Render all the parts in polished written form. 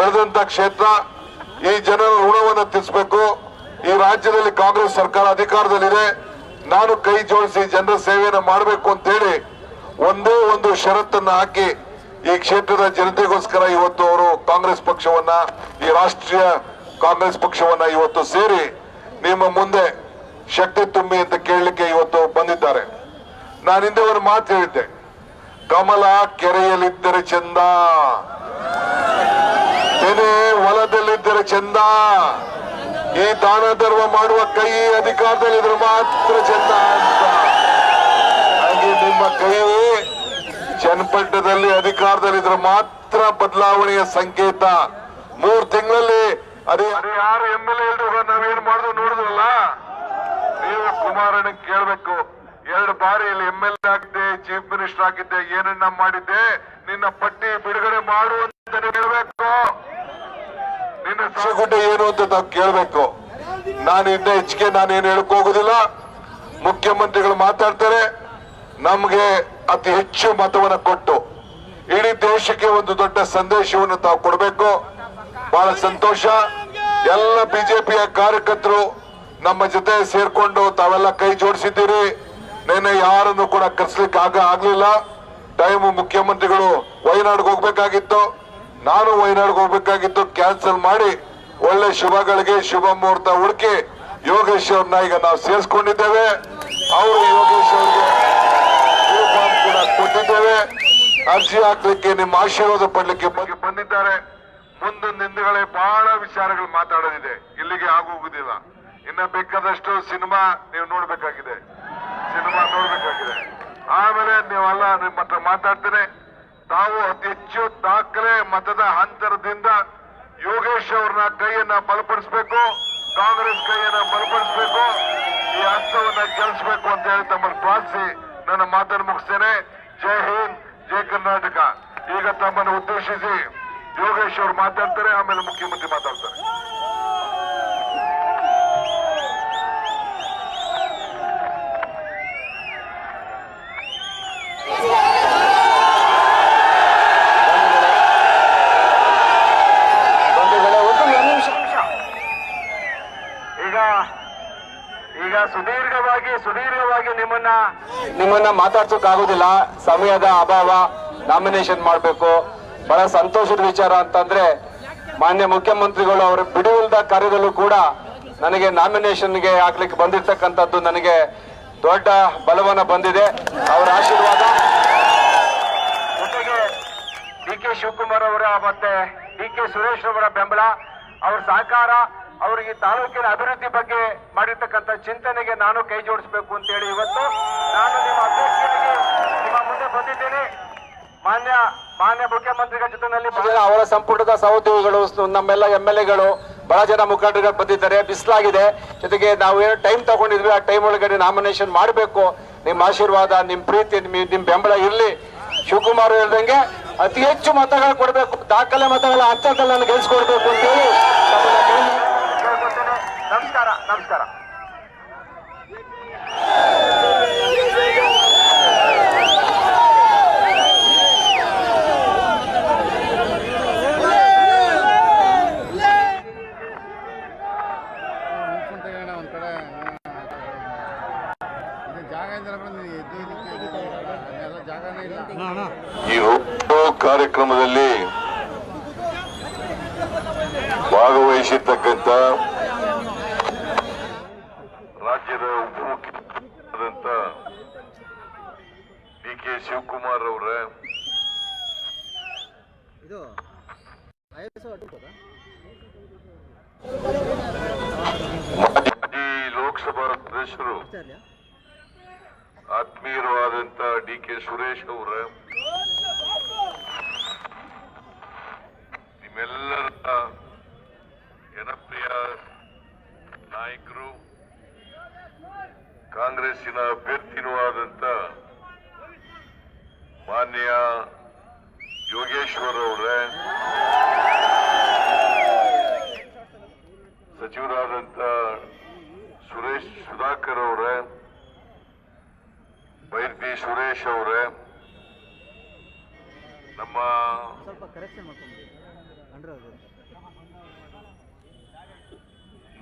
ಬೆಳೆದಂತ ಕ್ಷೇತ್ರ. ಈ ಜನರ ಋಣವನ್ನು ತೀರಿಸಬೇಕು. ಈ ರಾಜ್ಯದಲ್ಲಿ ಕಾಂಗ್ರೆಸ್ ಸರ್ಕಾರ ಅಧಿಕಾರದಲ್ಲಿದೆ. ನಾನು ಕೈ ಜೋಡಿಸಿ ಜನರ ಸೇವೆಯನ್ನು ಮಾಡಬೇಕು ಅಂತ ಹೇಳಿ ಒಂದೇ ಒಂದು ಷರತ್ತನ್ನು ಹಾಕಿ ಈ ಕ್ಷೇತ್ರದ ಜನತೆಗೋಸ್ಕರ ಇವತ್ತು ಅವರು ಕಾಂಗ್ರೆಸ್ ಪಕ್ಷವನ್ನ, ಈ ರಾಷ್ಟ್ರೀಯ ಕಾಂಗ್ರೆಸ್ ಪಕ್ಷವನ್ನ ಇವತ್ತು ಸೇರಿ ನಿಮ್ಮ ಮುಂದೆ ಶಕ್ತಿ ತುಂಬಿ ಅಂತ ಕೇಳಲಿಕ್ಕೆ ಇವತ್ತು ಬಂದಿದ್ದಾರೆ. ನಾನು ಹಿಂದೆ ಒಂದು ಮಾತು ಹೇಳಿದ್ದೆ, ಕಮಲ ಕೆರೆಯಲ್ಲಿದ್ದರೆ ಚಂದ, ತೆನೆ ಹೊಲದಲ್ಲಿದ್ದರೆ ಚಂದ, ಈ ದಾನ ಧರ್ಮ ಮಾಡುವ ಕೈ ಅಧಿಕಾರದಲ್ಲಿದ್ರೆ ಮಾತ್ರ ಚಂದ ಅಂತ. ಹಾಗೆ ನಿಮ್ಮ ಕೈ ಚನ್ನಪಟ್ಟಣದಲ್ಲಿ ಅಧಿಕಾರದಲ್ಲಿದ್ರೆ ಮಾತ್ರ ಬದಲಾವಣೆಯ ಸಂಕೇತ. 3 ತಿಂಗಳಲ್ಲಿ ಅದೇ 6 MLA ನಾವೇನ್ ಮಾಡುದು ನೋಡಿದ್ರಲ್ಲ. ನೀವು ಕುಮಾರಣ್ಣ ಕೇಳ್ಬೇಕು, 2 ಬಾರಿ ಇಲ್ಲಿ MLA ಆಗಿದ್ದೆ, ಚೀಫ್ ಮಿನಿಸ್ಟರ್ ಆಗಿದ್ದೆ, ಏನನ್ನ ಮಾಡಿದ್ದೆ, ನಿನ್ನ ಪಟ್ಟಿ ಬಿಡುಗಡೆ ಮಾಡು ಅಂತ ಹೇಳ್ಬೇಕು. ನಿನ್ನ ಸಾಗುಡ್ಡೆ ಏನು ಅಂತ ನಾವು ಕೇಳ್ಬೇಕು. ನಾನು ಇನ್ನ ಹೆಚ್ಚಿಗೆ ನಾನೇನು ಹೇಳಕ್ ಹೋಗುದಿಲ್ಲ. ಮುಖ್ಯಮಂತ್ರಿಗಳು ಮಾತಾಡ್ತಾರೆ. ನಮ್ಗೆ ಅತಿ ಹೆಚ್ಚು ಮತವನ್ನು ಕೊಟ್ಟು ಇಡೀ ದೇಶಕ್ಕೆ ಒಂದು ದೊಡ್ಡ ಸಂದೇಶವನ್ನು ತಾವು ಕೊಡಬೇಕು. ಬಹಳ ಸಂತೋಷ. ಎಲ್ಲ ಬಿಜೆಪಿಯ ಕಾರ್ಯಕರ್ತರು ನಮ್ಮ ಜೊತೆ ಸೇರ್ಕೊಂಡು ತಾವೆಲ್ಲ ಕೈ ಜೋಡಿಸಿದ್ದೀರಿ. ನಿನ್ನೆ ಯಾರನ್ನು ಕೂಡ ಕರ್ಸ್ಲಿಕ್ಕೆ ಆಗ್ಲಿಲ್ಲ. ಟೈಮ್ ಮುಖ್ಯಮಂತ್ರಿಗಳು ವಯನಾಡ್ಗೆ ಹೋಗ್ಬೇಕಾಗಿತ್ತು, ನಾನು ವಯನಾಡ್ಗೆ ಹೋಗ್ಬೇಕಾಗಿತ್ತು. ಕ್ಯಾನ್ಸಲ್ ಮಾಡಿ ಒಳ್ಳೆ ಶುಭಗಳಿಗೆ ಶುಭ ಮುಹೂರ್ತ ಹುಡುಕಿ ಯೋಗೇಶ್ ಅವ್ರನ್ನ ಈಗ ನಾವು ಸೇರಿಸ್ಕೊಂಡಿದ್ದೇವೆ. ಅವರು ಯೋಗೇಶ್ ಅವರಿಗೆ ಕೂಡ ಕೊಟ್ಟಿದ್ದೇವೆ. ಅರ್ಜಿ ಹಾಕ್ಲಿಕ್ಕೆ ನಿಮ್ಮ ಆಶೀರ್ವಾದ ಪಡ್ಲಿಕ್ಕೆ ಬಂದಿದ್ದಾರೆ. ಮುಂದಿನ ದಿನಗಳೇ ಬಹಳ ವಿಚಾರಗಳು ಮಾತಾಡೋದಿದೆ, ಇಲ್ಲಿಗೆ ಆಗೋಗುದಿಲ್ಲ. ಇನ್ನ ಬೇಕಾದಷ್ಟು ಸಿನಿಮಾ ನೀವು ನೋಡ್ಬೇಕಾಗಿದೆ. ಆಮೇಲೆ ನೀವೆಲ್ಲ ನಿಮ್ಮ ಹತ್ರ ಮಾತಾಡ್ತೇನೆ. ತಾವು ಅತಿ ಹೆಚ್ಚು ದಾಖಲೆ ಮತದ ಅಂತರದಿಂದ ಯೋಗೇಶ್ ಅವ್ರನ್ನ ಕೈಯನ್ನ ಬಲಪಡಿಸಬೇಕು, ಕಾಂಗ್ರೆಸ್ ಕೈಯನ್ನ ಬಲಪಡಿಸಬೇಕು, ಈ ಹಸ್ತವನ್ನ ಗೆಲ್ಲಿಸಬೇಕು ಅಂತ ಹೇಳಿ ತಮ್ಮನ್ನು ಪ್ರಾರ್ಥಿಸಿ ನನ್ನ ಮಾತನ್ನು ಮುಗಿಸ್ತೇನೆ. ಜೈ ಹಿಂದ್, ಜೈ ಕರ್ನಾಟಕ. ಈಗ ತಮ್ಮನ್ನು ಉದ್ದೇಶಿಸಿ ಯೋಗೇಶ್ ಅವರು ಮಾತಾಡ್ತಾರೆ, ಆಮೇಲೆ ಮುಖ್ಯಮಂತ್ರಿ ಮಾತಾಡ್ತಾರೆ. ಈಗ ಸುದೀರ್ಘವಾಗಿ ನಿಮ್ಮನ್ನ ಮಾತಾಡ್ಸೋಕ್ಕಾಗೋದಿಲ್ಲ, ಸಮಯದ ಅಭಾವ. ನಾಮಿನೇಷನ್ ಮಾಡಬೇಕು. ಬಹಳ ಸಂತೋಷದ ವಿಚಾರ ಅಂತಂದ್ರೆ ಮಾನ್ಯ ಮುಖ್ಯಮಂತ್ರಿಗಳು ಅವರ ಬಿಡುವಿಲ್ಲದ ಕಾರ್ಯದಲ್ಲೂ ಕೂಡ ನನಗೆ ನಾಮಿನೇಷನ್ಗೆ ಹಾಕ್ಲಿಕ್ಕೆ ಬಂದಿರ್ತಕ್ಕಂಥದ್ದು ನನಗೆ ದೊಡ್ಡ ಬಲವನ್ನ ಬಂದಿದೆ. ಅವರ ಆಶೀರ್ವಾದ ಜೊತೆಗೆ DK ಶಿವಕುಮಾರ್ ಅವರ ಮತ್ತೆ DK ಸುರೇಶ್ ಅವರ ಬೆಂಬಲ, ಅವರ ಸಹಕಾರ, ಅವರಿಗೆ ತಾಲೂಕಿನ ಅಭಿವೃದ್ಧಿ ಬಗ್ಗೆ ಮಾಡಿರ್ತಕ್ಕಂಥ ಚಿಂತನೆಗೆ ನಾನು ಕೈ ಜೋಡಿಸಬೇಕು ಅಂತ ಹೇಳಿ ಇವತ್ತು ನಾನು ನಿಮ್ಮ ಅಭ್ಯರ್ಥಿಯಾಗಿ ನಿಮ್ಮ ಮುಂದೆ ಬಂದಿದ್ದೇನೆ. ಮಾನ್ಯ ಮುಖ್ಯಮಂತ್ರಿಗಳ ಜೊತೆಯಲ್ಲಿ ಅವರ ಸಂಪುಟದ ಸಹೋದ್ಯೋಗಿಗಳು, ನಮ್ಮೆಲ್ಲ MLAಗಳು, ಬಹಳ ಜನ ಮುಖಂಡರುಗಳು ಬಂದಿದ್ದಾರೆ. ಬಿಸಿಲಾಗಿದೆ. ಜೊತೆಗೆ ನಾವು ಏನು ಟೈಮ್ ತಗೊಂಡಿದ್ವಿ, ಆ ಟೈಮ್ ಒಳಗಡೆ ನಾಮಿನೇಷನ್ ಮಾಡಬೇಕು. ನಿಮ್ಮ ಆಶೀರ್ವಾದ, ನಿಮ್ಮ ಪ್ರೀತಿ, ನಿಮ್ ಬೆಂಬಲ ಇರಲಿ. ಶಿವಕುಮಾರ್ ಹೇಳ್ದಂಗೆ ಅತಿ ಹೆಚ್ಚು ಮತಗಳು ಕೊಡಬೇಕು, ದಾಖಲೆ ಮತಗಳ ಅಂತರದಲ್ಲಿ ನಾನು ಗೆಲ್ಸ್ಕೊಡ್ಬೇಕು ಅಂತ ಹೇಳಿ ನಮಸ್ಕಾರ. ಈ ಕಾರ್ಯಕ್ರಮದಲ್ಲಿ ಭಾಗವಹಿಸಿರ್ತಕ್ಕಂಥ ರಾಜ್ಯದ ಉಪಮುಖ್ಯಮಂತ್ರಿಯಾದಂಥ DK ಶಿವಕುಮಾರ್ ಅವರ ಮಾಜಿ ಲೋಕಸಭಾ ಸದಸ್ಯರು, ಆತ್ಮೀಯರಾದಂಥ DK ಸುರೇಶ್ ಅವರ, ನಿಮ್ಮೆಲ್ಲರ ಜನಪ್ರಿಯ ನಾಯಕರು, ಕಾಂಗ್ರೆಸ್ಸಿನ ಅಭ್ಯರ್ಥಿನೂ ಆದಂತ ಮಾನ್ಯ ಯೋಗೇಶ್ವರ್ ಅವರೇ, ಸಚಿವರಾದಂತ ಸುಧಾಕರ್ ಅವರೇ, ಬೈರ್ತಿ ಸುರೇಶ್ ಅವರೇ, ನಮ್ಮ ಕರೆಕ್ಷನ್ ಮಾಡ್ಕೊಂಡ್ಬಿಡಿ ಅಂಡ್ರೆ ಅದು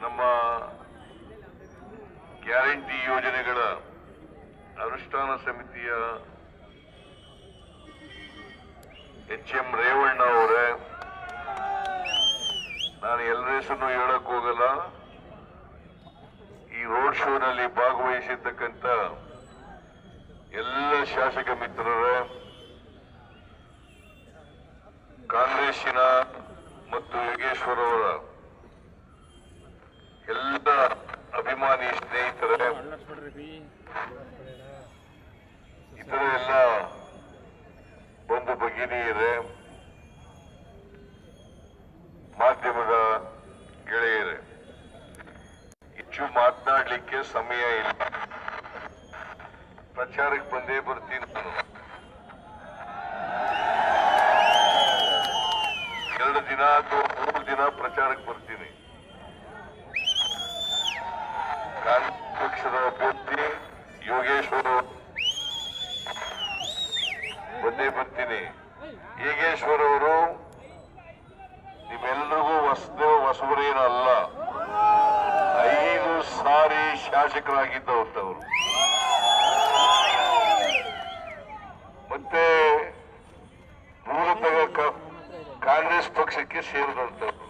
ನಮ್ಮ ಗ್ಯಾರಂಟಿ ಯೋಜನೆಗಳ ಅನುಷ್ಠಾನ ಸಮಿತಿಯ ಎಚ್.ಎಂ. ರೇವಣ್ಣ ಅವರೇ, ನಾನು ಎಲ್ಲರ ಹೆಸರನ್ನು ಹೇಳಕ್ ಹೋಗಲ್ಲ. ಈ ರೋಡ್ ಶೋನಲ್ಲಿ ಭಾಗವಹಿಸಿರ್ತಕ್ಕಂಥ ಎಲ್ಲ ಶಾಸಕ ಮಿತ್ರರೇ, ಕಾಂಗ್ರೆಸ್ಸಿನ ಮತ್ತು ಯೋಗೇಶ್ವರ್ ಅವರ ಎಲ್ಲ ಅಭಿಮಾನಿ ಸ್ನೇಹಿತರೇ, ಇತರ ಎಲ್ಲ ಬಂಧು ಭಗಿನಿಯರೇ, ಮಾಧ್ಯಮದ ಗೆಳೆಯರೇ, ಹೆಚ್ಚು ಮಾತನಾಡಲಿಕ್ಕೆ ಸಮಯ ಇಲ್ಲ. ಪ್ರಚಾರಕ್ಕೆ ಬಂದೇ ಬರ್ತೀನಿ ನಾನು. 2 ದಿನ ಅಥವಾ 3 ದಿನ ಪ್ರಚಾರಕ್ಕೆ ಬರ್ತೀನಿ. ಕಾಂಗ್ರೆಸ್ ಪಕ್ಷದ ಅಭ್ಯರ್ಥಿ ಯೋಗೇಶ್ವರ್ ಬಂದೇ ಬರ್ತೀನಿ. ಯೋಗೇಶ್ವರ್ ಅವರು ನಿಮ್ಮೆಲ್ಲರಿಗೂ ಹೊಸಬರೇನಲ್ಲ, 5 ಸಾರಿ ಶಾಸಕರಾಗಿದ್ದವರು. ಮತ್ತೆ ಮೂಲತಃ ಕಾಂಗ್ರೆಸ್ ಪಕ್ಷಕ್ಕೆ ಸೇರಿದಂತವರು.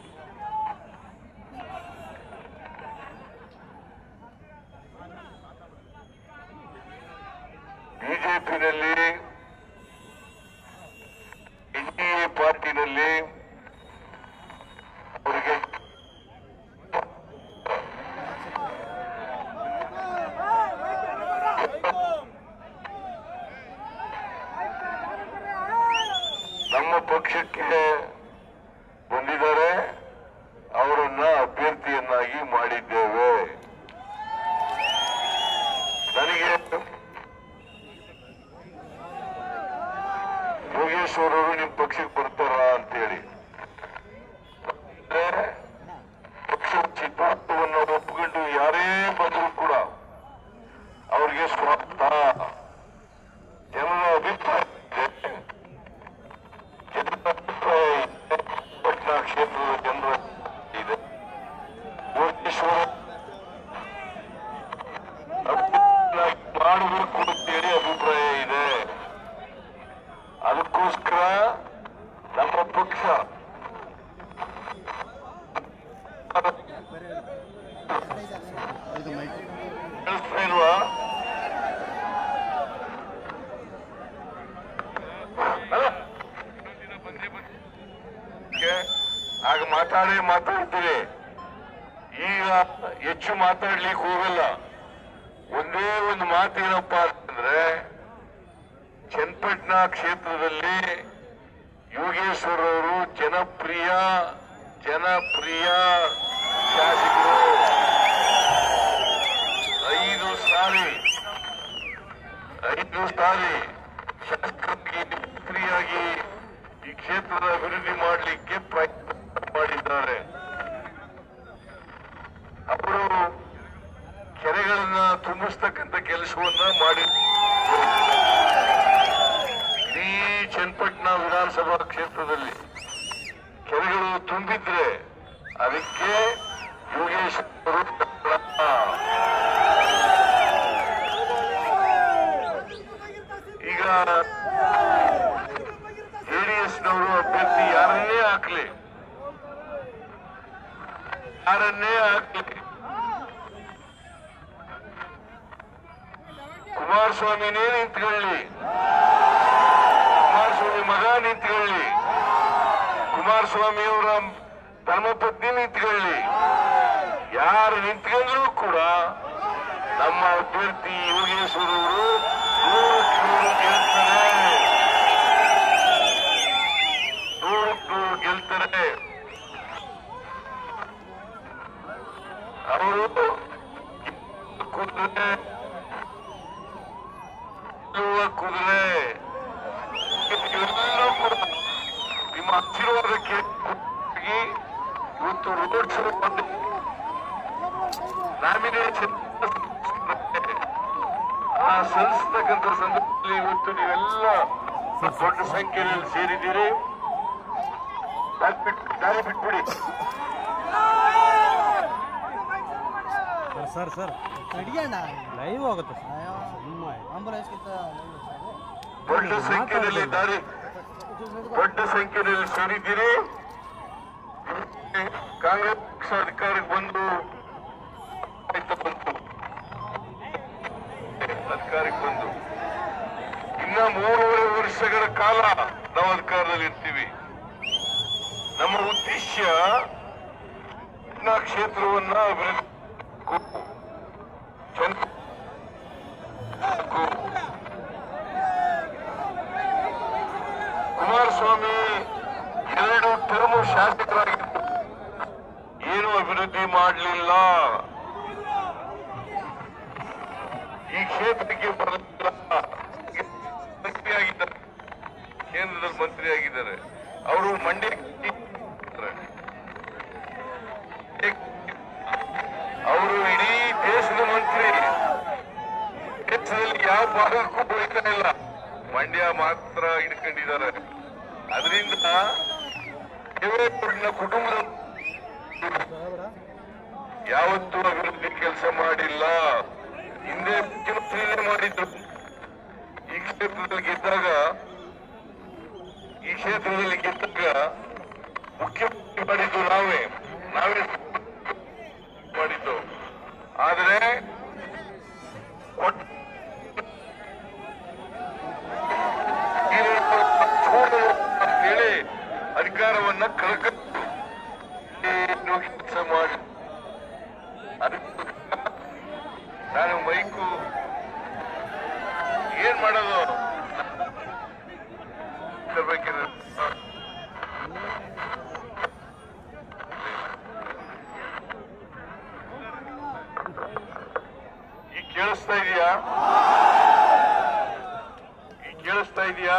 ಬಿಜೆಪಿನಲ್ಲಿ, ಎನ್ಡಿಎ ಪಾರ್ಟಿನಲ್ಲಿ ಅವರಿಗೆ ನಮ್ಮ ಪಕ್ಷಕ್ಕೆ ಬಂದಿದ್ದಾರೆ, ಅವರನ್ನ ಅಭ್ಯರ್ಥಿಯನ್ನಾಗಿ ಮಾಡಿದ್ದೇವೆ. ನನಗೆ ಯೋಗೇಶ್ವರ್ ಅವರು ನಿಮ್ಮ ಪಕ್ಷಕ್ಕೆ ಬರ್ತಾರ ಅಂತೇಳಿ ಪಕ್ಷದ ಸಿದ್ಧಾಂತವನ್ನು ಒಪ್ಪಿಕೊಂಡು ಯಾರೇ ಬಂದರೂ ಕೂಡ ಅವ್ರಿಗೆ ಸ್ವಾಗತ. ಜನರ ಅಭಿಪ್ರಾಯ ಇದೆ, ಜನರ ಅಭಿಪ್ರಾಯ ಇದೆ, ಪಟ್ನಾ ಕ್ಷೇತ್ರದ ಜನರ ಇದೆ. ಯೋಗೇಶ್ವರ ಮಾಡಬೇಕು ಅಂತೇಳಿ ಅಭಿಪ್ರಾಯ ಇದೆ. ಅದಕ್ಕೋಸ್ಕರ ನಮ್ಮ ಪಕ್ಷ ಇಲ್ವಾ, ಆಗ ಮಾತಾಡ್ತೀವಿ. ಈಗ ಹೆಚ್ಚು ಮಾತಾಡ್ಲಿಕ್ಕೆ ಹೋಗಲ್ಲ. ಒಂದೇ ಒಂದು ಮಾತೇನಪ್ಪ ಅಂತಂದ್ರೆ, ಚನ್ನಪಟ್ಟಣ ಕ್ಷೇತ್ರದಲ್ಲಿ ಯೋಗೇಶ್ವರ್ ಅವರು ಜನಪ್ರಿಯ ಶಾಸಕರು. 5 ಸಾರಿ ಶಾಸಕರಿಗೆ ಜನಪ್ರಿಯಾಗಿ ಈ ಕ್ಷೇತ್ರದ ಅಭಿವೃದ್ಧಿ ಮಾಡಲಿಕ್ಕೆ ಪ್ರಯತ್ನ ಮಾಡಿದ್ದಾರೆ. ಅವರು ಕೆರೆಗಳನ್ನ ತುಂಬಿಸ್ತಕ್ಕಂಥ ಕೆಲಸವನ್ನ ಮಾಡಿ ಇಡೀ ಚನ್ನಪಟ್ಟಣ ವಿಧಾನಸಭಾ ಕ್ಷೇತ್ರದಲ್ಲಿ ಕೆರೆಗಳು ತುಂಬಿದ್ರೆ ಅದಕ್ಕೆ ಯೋಗೇಶ್ವರ ಈಗ ಜೆಡಿಎಸ್ನವರು ಅಭ್ಯರ್ಥಿ ಯಾರನ್ನೇ ಹಾಕ್ಲಿ ಕುಮಾರಸ್ವಾಮಿನೇ ನಿಂತ್ಕೊಳ್ಳಿ, ಕುಮಾರಸ್ವಾಮಿ ಮಗ ನಿಂತ್ಕೊಳ್ಳಿ, ಕುಮಾರಸ್ವಾಮಿ ಅವರ ಧರ್ಮಪತ್ನಿ ನಿಂತ್ಕೊಳ್ಳಿ, ಯಾರು ನಿಂತ್ಕೊಂಡ್ರೂ ಕೂಡ ನಮ್ಮ ಅಭ್ಯರ್ಥಿ ಯೋಗೇಶ್ವರ್ ಅವರು 100 ಗೆಲ್ತಾರೆ, 100 ಗೆಲ್ತಾರೆ. ಅವರು ಕುದುರೆ ಇವೆಲ್ಲವೂ ಕೂಡ ನಿಮ್ಮ ಆಶೀರ್ವಾದಕ್ಕೆ ಇವತ್ತು ರೋಡ್ ಶೋ ಬಂದು ನಾಮಿನೇಷನ್ ಸಲ್ಲಿಸತಕ್ಕಂಥ ಸಂದರ್ಭದಲ್ಲಿ ಇವತ್ತು ನೀವೆಲ್ಲ ದೊಡ್ಡ ಸಂಖ್ಯೆಯಲ್ಲಿ ಸೇರಿದ್ದೀರಿ. ದಾರಿ ಬಿಟ್ಬಿಡಿ. ಸರ್ ಸರ್ ಲೈವ್ ಆಗುತ್ತೆ ದೊಡ್ಡ ಸಂಖ್ಯೆಯಲ್ಲಿ ಸೇರಿದ್ದೀರಿ. ಕಾಂಗ್ರೆಸ್ ಅಧಿಕಾರಕ್ಕೆ ಬಂದು ಇನ್ನ 3.5 ವರ್ಷಗಳ ಕಾಲ ನಾವು ಅಧಿಕಾರದಲ್ಲಿ ಇರ್ತೀವಿ. ನಮ್ಮ ಉದ್ದೇಶ ಕ್ಷೇತ್ರವನ್ನ ಕುಮಾರಸ್ವಾಮಿ 2 ಟರ್ಮ್ ಶಾಸಕರಾಗಿದ್ದರು, ಏನು ಅಭಿವೃದ್ಧಿ ಮಾಡಲಿಲ್ಲ. ಈ ಕ್ಷೇತ್ರಕ್ಕೆ ಬರಲಿಲ್ಲ. ಮಂತ್ರಿಯಾಗಿದ್ದಾರೆ, ಕೇಂದ್ರದಲ್ಲಿ ಮಂತ್ರಿಯಾಗಿದ್ದಾರೆ. ಅವರು ಮಂಡ್ಯ ಅವರು ಇಡೀ ದೇಶದ ಮಂತ್ರಿ. ದೇಶದಲ್ಲಿ ಯಾವ ಭಾಗಕ್ಕೂ ಬರೀತಾ ಇಲ್ಲ, ಮಂಡ್ಯ ಮಾತ್ರ ಹಿಡ್ಕೊಂಡಿದ್ದಾರೆ. ಅದರಿಂದ ದೇವೇಗೌಡನ ಕುಟುಂಬದ ಯಾವತ್ತೂ ಅಭಿವೃದ್ಧಿ ಕೆಲಸ ಮಾಡಿಲ್ಲ. ಹಿಂದೆ ಮುಖ್ಯಮಂತ್ರಿನೇ ಮಾಡಿದ್ರು. ಈ ಕ್ಷೇತ್ರದಲ್ಲಿ ಗೆದ್ದಾಗ ಮುಖ್ಯಮಂತ್ರಿ ಮಾಡಿದ್ದು ನಾವೇ ಮಾಡಿದ್ದು. ಆದರೆ ಅಂತೇಳಿ ಅಧಿಕಾರವನ್ನ ಕಳ್ಕೊಂಡು ಕೆಲಸ ಮಾಡಿ ನಾನು ಮೈಕು ಏನ್ ಮಾಡೋದು ಈಗ ಕೇಳಿಸ್ತಾ ಇದೆಯಾ?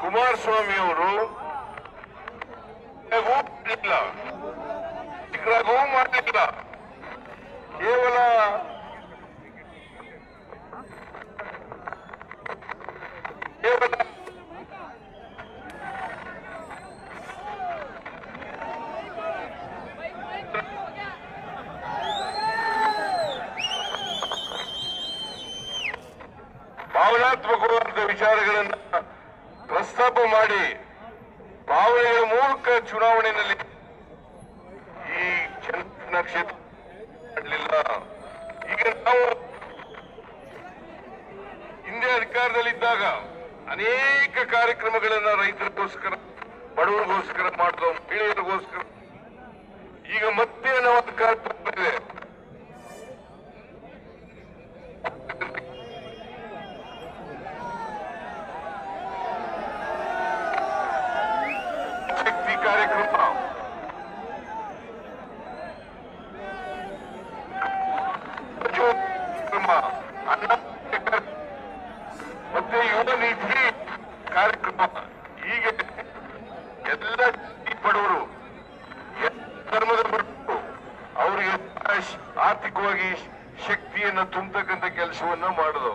ಕುಮಾರಸ್ವಾಮಿ ಅವರು ಮಾಡಲಿಲ್ಲ. ಕೇವಲ ಭಾವನಾತ್ಮಕವಾದ ವಿಚಾರಗಳನ್ನ ಪ್ರಸ್ತಾಪ ಮಾಡಿ ಭಾವನೆಗಳ ಮೂಲಕ ಚುನಾವಣೆಯಲ್ಲಿ ಈ ಚನ್ನಪಟ್ಟಣ ಕ್ಷೇತ್ರ ಮಾಡಲಿಲ್ಲ. ಈಗ ನಾವು ಹಿಂದೆ ಅಧಿಕಾರದಲ್ಲಿದ್ದಾಗ ಅನೇಕ ಕಾರ್ಯಕ್ರಮಗಳನ್ನ ರೈತರಿಗೋಸ್ಕರ, ಬಡವರಿಗೋಸ್ಕರ ಮಾಡಿದ, ಮಹಿಳೆಯರಿಗೋಸ್ಕರ. ಈಗ ಮತ್ತೆ ನಾವು ಅಧಿಕಾರ ಇದೆ. ಶಕ್ತಿ ಕಾರ್ಯಕ್ರಮ, ಮತ್ತೆ ಯುವ ನಿಧಿ ಕಾರ್ಯಕ್ರಮ. ಹೀಗೆ ಎಲ್ಲ ಬಡವರು, ಧರ್ಮದ ಬಡವರು ಅವರಿಗೆ ಆರ್ಥಿಕವಾಗಿ ಶಕ್ತಿಯನ್ನು ತುಂಬತಕ್ಕಂಥ ಕೆಲಸವನ್ನ ಮಾಡೋದು,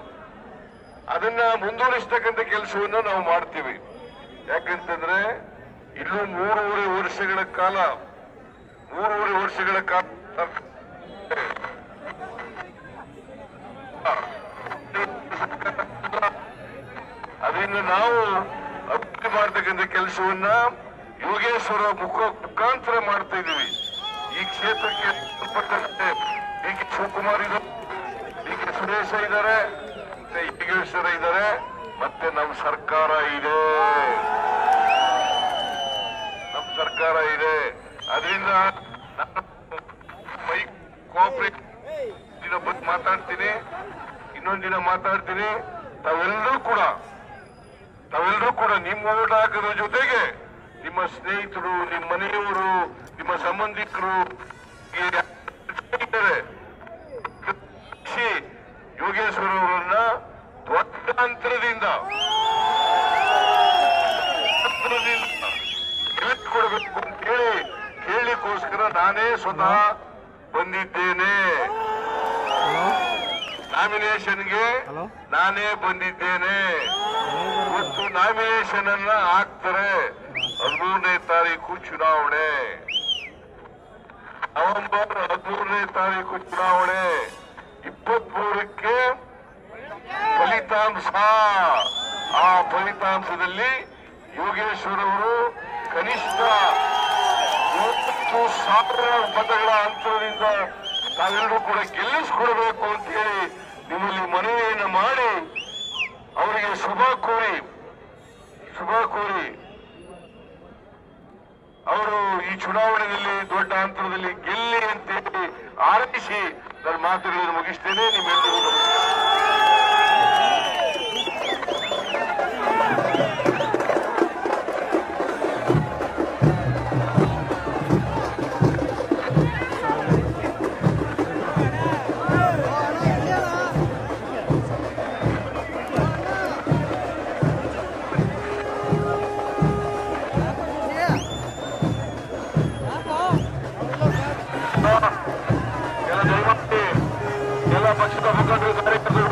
ಅದನ್ನ ಮುಂದುವರಿಸತಕ್ಕಂಥ ಕೆಲಸವನ್ನ ನಾವು ಮಾಡ್ತೀವಿ. ಯಾಕಂತಂದ್ರೆ ಇನ್ನು 3.5 ವರ್ಷಗಳ ಕಾಲ ಅದರಿಂದ ನಾವು ಅಭಿವೃದ್ಧಿ ಮಾಡತಕ್ಕಂಥ ಕೆಲಸವನ್ನ ಯೋಗೇಶ್ವರ ಮುಖಾಂತರ ಮಾಡ್ತಾ ಇದ್ದೀವಿ. ಈ ಕ್ಷೇತ್ರಕ್ಕೆ ಸಂಬಂಧಪಟ್ಟಂತೆ ಡಿ.ಕೆ. ಶಿವಕುಮಾರ್ ಇದ್ದಾರೆ, ಡಿ.ಕೆ. ಸುರೇಶ ಇದ್ದಾರೆ, ಮತ್ತೆ ಯೋಗೇಶ್ವರ ಇದ್ದಾರೆ, ಮತ್ತೆ ನಮ್ಮ ಸರ್ಕಾರ ಇದೆ. ಅದರಿಂದ ಮೈಕ್ ಕೋಆಪರೇಟ್ ದಿನ ಬಂದು ಮಾತಾಡ್ತೀನಿ, ಇನ್ನೊಂದು ದಿನ ಮಾತಾಡ್ತೀನಿ. ತಾವೆಲ್ಲರೂ ಕೂಡ ನಿಮ್ಮ ಓಟ್ ಹಾಕೋದ್ರ ಜೊತೆಗೆ ನಿಮ್ಮ ಸ್ನೇಹಿತರು, ನಿಮ್ಮ ಮನೆಯವರು, ನಿಮ್ಮ ಸಂಬಂಧಿಕರು ಯೋಗೇಶ್ವರ ಅವರನ್ನ ದೊಡ್ಡ ಅಂತರದಿಂದ ಕೊಡಬೇಕು ಅಂತ ಕೇಳಲಿಕ್ಕೋಸ್ಕರ ನಾನೇ ಸ್ವತಃ ಬಂದಿದ್ದೇನೆ. ನಾಮಿನೇಷನ್ಗೆ ನಾನೇ ಬಂದಿದ್ದೇನೆ. ಇವತ್ತು ನಾಮಿನೇಷನ್ ಅನ್ನ ಹಾಕ್ತಾರೆ. 13ನೇ ತಾರೀಕು ಚುನಾವಣೆ. ನವೆಂಬರ್ 13ನೇ ತಾರೀಕು ಚುನಾವಣೆ. 23ಕ್ಕೆ ಫಲಿತಾಂಶ. ಆ ಫಲಿತಾಂಶದಲ್ಲಿ ಯೋಗೇಶ್ವರ್ ಅವರು ಕನಿಷ್ಠ 30,000 ಮತಗಳ ಅಂತರದಿಂದ ತಾವೆಲ್ಲರೂ ಕೂಡ ಗೆಲ್ಲಿಸಿಕೊಡಬೇಕು ಅಂತ ಹೇಳಿ ನಿಮ್ಮಲ್ಲಿ ಮನವಿಯನ್ನು ಮಾಡಿ ಅವರಿಗೆ ಶುಭ ಕೋರಿ ಅವರು ಈ ಚುನಾವಣೆಯಲ್ಲಿ ದೊಡ್ಡ ಅಂತರದಲ್ಲಿ ಗೆಲ್ಲಿ ಅಂತೇಳಿ ಆರೈಸಿ ನನ್ನ ಮಾತುಗಳನ್ನು ಮುಗಿಸ್ತೇನೆ. ನಿಮ್ಮೆಲ್ಲರಿಗೂ ನಮಸ್ಕಾರ. ಎಲ್ಲ ದಯಮಾಡಿ ಎಲ್ಲ ಪಕ್ಷದ ಮುಖಂಡರು ಕಾರ್ಯಕರ್ತರು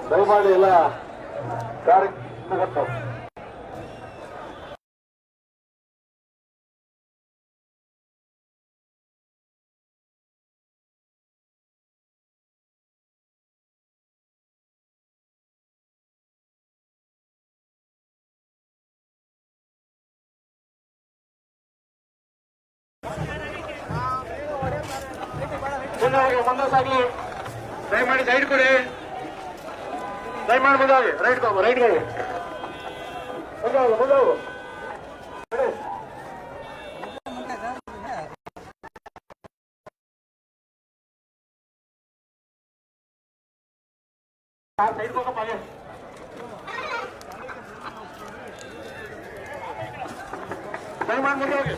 ದಯಮಾಡಿ ಎಲ್ಲ ಕಾರ್ಯಕ್ರಮ ಮುಂದೆ ಸಾಗ್ಲಿ. ದಯಮಾಡಿ ಸೈಡ್ ಕೊಡಿ. ದಯಮಾಡಿ ಮುಂದಾಗಿ ರೈಟ್ ಹೋಗು ಮುಂದಾಗು. ಸೈಡ್ ಹೋಗಪ್ಪ. ದಯಮಾಡಿ ಮುಂದಾಗಿ.